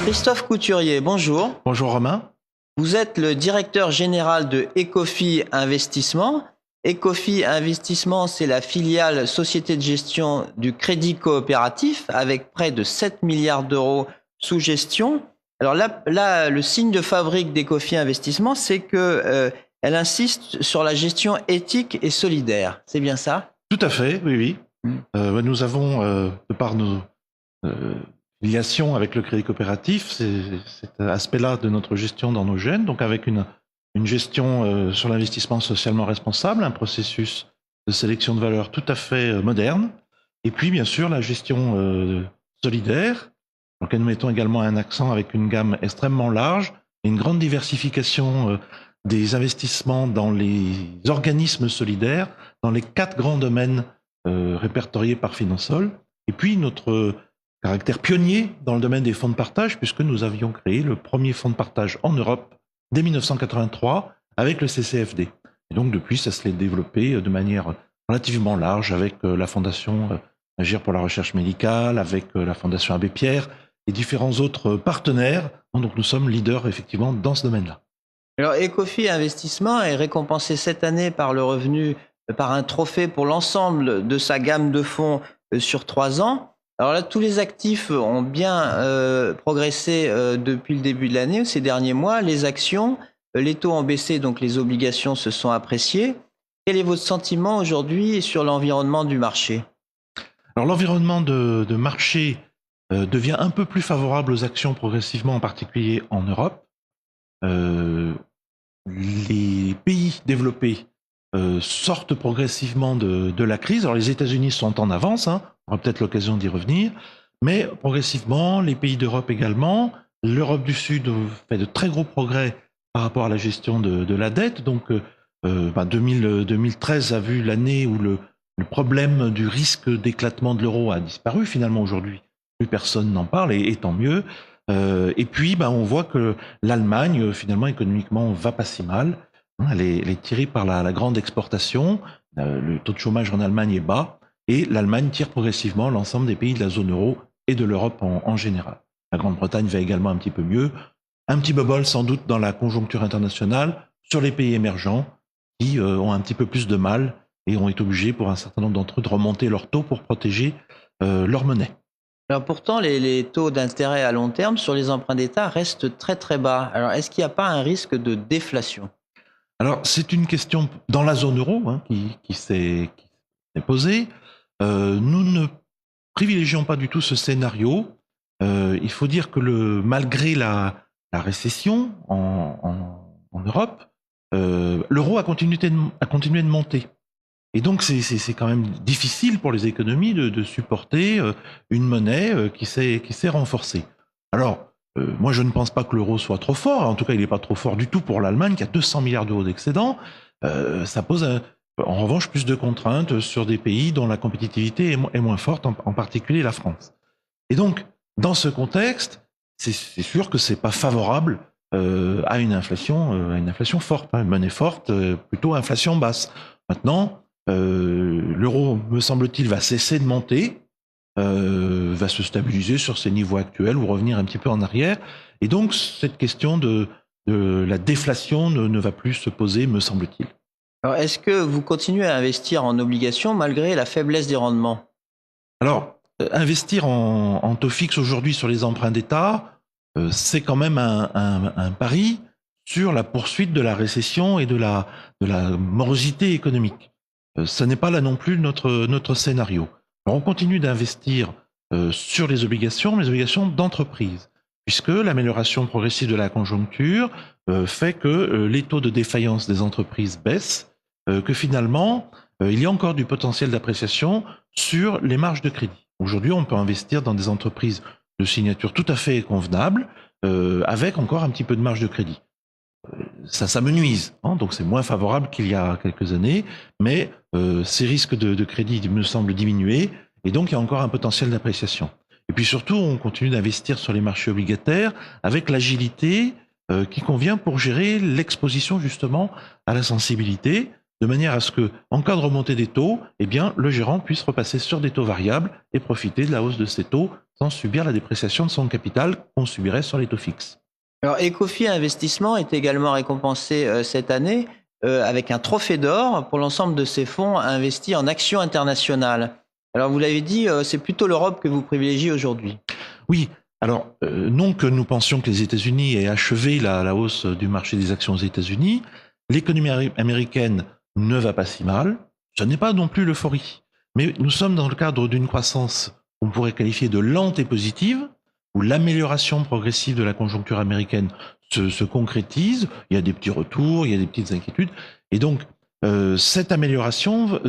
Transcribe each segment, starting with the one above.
Christophe Couturier, bonjour. Bonjour Romain. Vous êtes le directeur général de Ecofi Investissement. Ecofi Investissement, c'est la filiale société de gestion du Crédit Coopératif avec près de 7 milliards d'euros sous gestion. Alors là, le signe de fabrique d'Ecofi Investissement, c'est que elle insiste sur la gestion éthique et solidaire. C'est bien ça? Tout à fait, oui. Nous avons, de par nos filiations avec le Crédit Coopératif, cet aspect-là de notre gestion dans nos gènes, donc avec une gestion sur l'investissement socialement responsable, un processus de sélection de valeurs tout à fait moderne, et puis bien sûr la gestion solidaire, dans laquelle nous mettons également un accent avec une gamme extrêmement large et une grande diversification des investissements dans les organismes solidaires, dans les 4 grands domaines répertoriés par Finansol, et puis notre caractère pionnier dans le domaine des fonds de partage, puisque nous avions créé le premier fonds de partage en Europe dès 1983 avec le CCFD. Et donc depuis, ça se l'est développé de manière relativement large avec la Fondation Agir pour la recherche médicale, avec la Fondation Abbé Pierre et différents autres partenaires. Donc nous sommes leaders effectivement dans ce domaine-là. Alors Ecofi Investissement est récompensé cette année par le revenu, par un trophée pour l'ensemble de sa gamme de fonds sur 3 ans. Alors là, tous les actifs ont bien progressé depuis le début de l'année, ces derniers mois. Les actions, les taux ont baissé, donc les obligations se sont appréciées. Quel est votre sentiment aujourd'hui sur l'environnement du marché? Alors l'environnement de marché devient un peu plus favorable aux actions progressivement, en particulier en Europe. Les pays développés sortent progressivement de la crise. Alors les États-Unis sont en avance, on aura peut-être l'occasion d'y revenir, mais progressivement, les pays d'Europe également. L'Europe du Sud fait de très gros progrès par rapport à la gestion de la dette. Donc 2013 a vu l'année où le problème du risque d'éclatement de l'euro a disparu. Finalement, aujourd'hui, plus personne n'en parle, et tant mieux. Et puis, on voit que l'Allemagne, finalement, économiquement, va pas si mal. Elle est tirée par la grande exportation. Le taux de chômage en Allemagne est bas. Et l'Allemagne tire progressivement l'ensemble des pays de la zone euro et de l'Europe en général. La Grande-Bretagne va également un petit peu mieux. Un petit bubble, sans doute, dans la conjoncture internationale sur les pays émergents qui ont un petit peu plus de mal et ont été obligés, pour un certain nombre d'entre eux, de remonter leurs taux pour protéger leur monnaie. Alors pourtant, les taux d'intérêt à long terme sur les emprunts d'État restent très très bas. Alors est-ce qu'il n'y a pas un risque de déflation? Alors c'est une question dans la zone euro qui s'est posée. Nous ne privilégions pas du tout ce scénario. Il faut dire que malgré la récession en Europe, l'euro a continué de monter. Et donc c'est quand même difficile pour les économies de supporter une monnaie qui s'est renforcée. Alors, moi je ne pense pas que l'euro soit trop fort, en tout cas il n'est pas trop fort du tout pour l'Allemagne qui a 200 milliards d'euros d'excédent. Ça pose en revanche plus de contraintes sur des pays dont la compétitivité est moins forte, en particulier la France. Et donc, dans ce contexte, c'est sûr que c'est pas favorable à une inflation forte, une monnaie forte, plutôt inflation basse. Maintenant, l'euro, me semble-t-il, va cesser de monter, va se stabiliser sur ses niveaux actuels ou revenir un petit peu en arrière. Et donc, cette question de la déflation ne va plus se poser, me semble-t-il. Alors, est-ce que vous continuez à investir en obligations malgré la faiblesse des rendements? Alors, investir en taux fixe aujourd'hui sur les emprunts d'État, c'est quand même un pari sur la poursuite de la récession et de la morosité économique. Ce n'est pas là non plus notre scénario. Alors on continue d'investir sur les obligations, mais les obligations d'entreprise, puisque l'amélioration progressive de la conjoncture fait que les taux de défaillance des entreprises baissent, que finalement, il y a encore du potentiel d'appréciation sur les marges de crédit. Aujourd'hui, on peut investir dans des entreprises de signature tout à fait convenables, avec encore un petit peu de marge de crédit. Ça me nuise, donc c'est moins favorable qu'il y a quelques années, mais ces risques de crédit me semblent diminuer, et donc il y a encore un potentiel d'appréciation. Et puis surtout, on continue d'investir sur les marchés obligataires avec l'agilité qui convient pour gérer l'exposition justement à la sensibilité. de manière à ce que, en cas de remontée des taux, eh bien, le gérant puisse repasser sur des taux variables et profiter de la hausse de ces taux sans subir la dépréciation de son capital qu'on subirait sur les taux fixes. Alors, Ecofi Investissement est également récompensé cette année avec un trophée d'or pour l'ensemble de ses fonds investis en actions internationales. Alors, vous l'avez dit, c'est plutôt l'Europe que vous privilégiez aujourd'hui. Oui, alors non que nous pensions que les États-Unis aient achevé la hausse du marché des actions aux États-Unis, l'économie américaine ne va pas si mal, ce n'est pas non plus l'euphorie. Mais nous sommes dans le cadre d'une croissance qu'on pourrait qualifier de lente et positive, où l'amélioration progressive de la conjoncture américaine se concrétise, il y a des petits retours, il y a des petites inquiétudes, et donc cette amélioration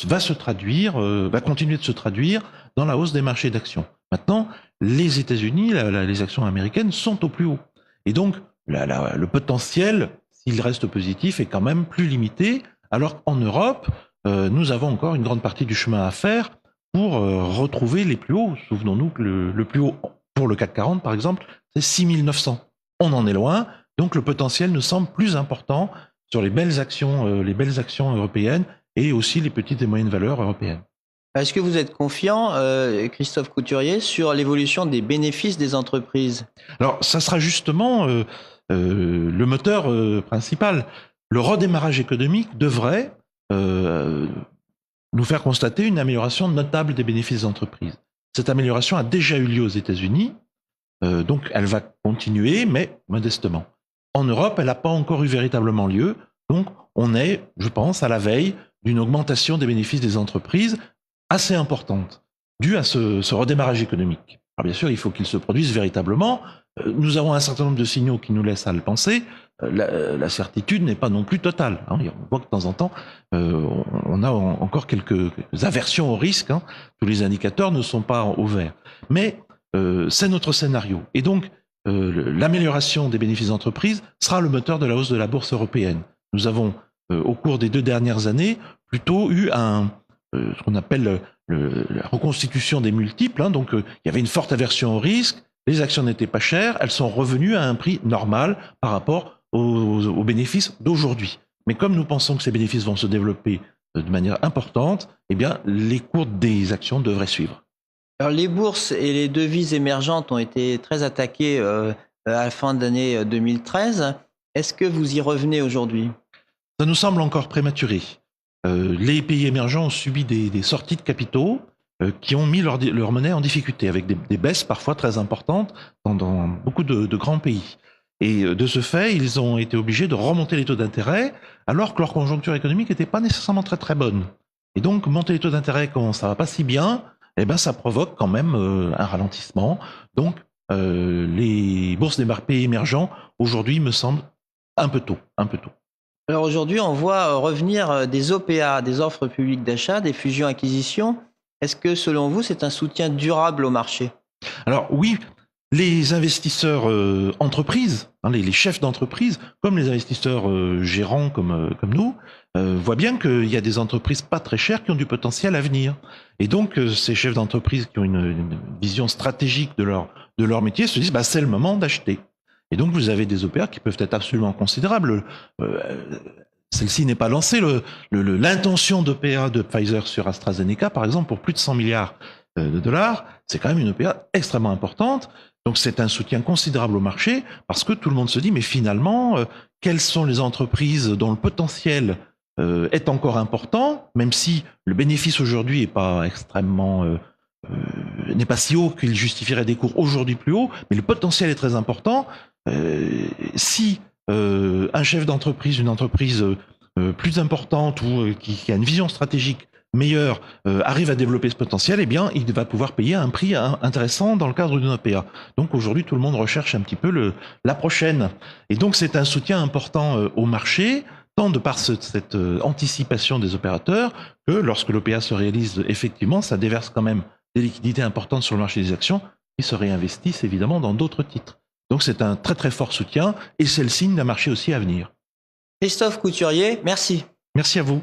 va continuer de se traduire dans la hausse des marchés d'actions. Maintenant, les États-Unis, les actions américaines sont au plus haut. Et donc, le potentiel, s'il reste positif, est quand même plus limité, alors qu'en Europe, nous avons encore une grande partie du chemin à faire pour retrouver les plus hauts. Souvenons-nous que le plus haut pour le CAC 40, par exemple, c'est 6900. On en est loin, donc le potentiel nous semble plus important sur les belles actions européennes et aussi les petites et moyennes valeurs européennes. Est-ce que vous êtes confiant, Christophe Couturier, sur l'évolution des bénéfices des entreprises? Alors, ça sera justement le moteur principal. Le redémarrage économique devrait nous faire constater une amélioration notable des bénéfices des entreprises. Cette amélioration a déjà eu lieu aux États-Unis, donc elle va continuer, mais modestement. En Europe, elle n'a pas encore eu véritablement lieu, donc on est, je pense, à la veille d'une augmentation des bénéfices des entreprises assez importante, due à ce redémarrage économique. Alors bien sûr, il faut qu'il se produise véritablement. Nous avons un certain nombre de signaux qui nous laissent à le penser. La certitude n'est pas non plus totale. On voit que de temps en temps, on a encore quelques aversions au risque. Tous les indicateurs ne sont pas au vert. Mais c'est notre scénario. Et donc, l'amélioration des bénéfices d'entreprise sera le moteur de la hausse de la bourse européenne. Nous avons, au cours des 2 dernières années, plutôt eu ce qu'on appelle la reconstitution des multiples. Donc, il y avait une forte aversion au risque. Les actions n'étaient pas chères. Elles sont revenues à un prix normal par rapport aux bénéfices d'aujourd'hui. Mais comme nous pensons que ces bénéfices vont se développer de manière importante, eh bien, les cours des actions devraient suivre. Alors, les bourses et les devises émergentes ont été très attaquées à la fin de l'année 2013. Est-ce que vous y revenez aujourd'hui? Ça nous semble encore prématuré. Les pays émergents ont subi des sorties de capitaux qui ont mis leur monnaie en difficulté, avec des baisses parfois très importantes dans beaucoup de grands pays. Et de ce fait, ils ont été obligés de remonter les taux d'intérêt, alors que leur conjoncture économique n'était pas nécessairement très très bonne. Et donc, monter les taux d'intérêt quand ça va pas si bien, eh ben, ça provoque quand même un ralentissement. Donc, les bourses des pays émergents, aujourd'hui, me semblent un peu tôt. Alors aujourd'hui, on voit revenir des OPA, des offres publiques d'achat, des fusions-acquisitions. Est-ce que, selon vous, c'est un soutien durable au marché? Alors oui, les investisseurs entreprises, les chefs d'entreprise, comme les investisseurs gérants comme nous, voient bien qu'il y a des entreprises pas très chères qui ont du potentiel à venir. Et donc, ces chefs d'entreprise qui ont une vision stratégique de leur métier se disent c'est le moment d'acheter. Et donc, vous avez des OPA qui peuvent être absolument considérables. Celle-ci n'est pas lancée. L'intention d'OPA de Pfizer sur AstraZeneca, par exemple, pour plus de 100 milliards de dollars, c'est quand même une OPA extrêmement importante. Donc, c'est un soutien considérable au marché parce que tout le monde se dit, mais finalement, quelles sont les entreprises dont le potentiel est encore important, même si le bénéfice aujourd'hui n'est pas extrêmement... n'est pas si haut qu'il justifierait des cours aujourd'hui plus hauts, mais le potentiel est très important. Si un chef d'entreprise, une entreprise plus importante ou qui a une vision stratégique meilleure arrive à développer ce potentiel, eh bien, il va pouvoir payer un prix intéressant dans le cadre d'une OPA. Donc aujourd'hui, tout le monde recherche un petit peu la prochaine. Et donc c'est un soutien important au marché, tant de par cette anticipation des opérateurs que lorsque l'OPA se réalise effectivement, ça déverse quand même des liquidités importantes sur le marché des actions qui se réinvestissent évidemment dans d'autres titres. Donc c'est un très très fort soutien et c'est le signe d'un marché aussi à venir. Christophe Couturier, merci. Merci à vous.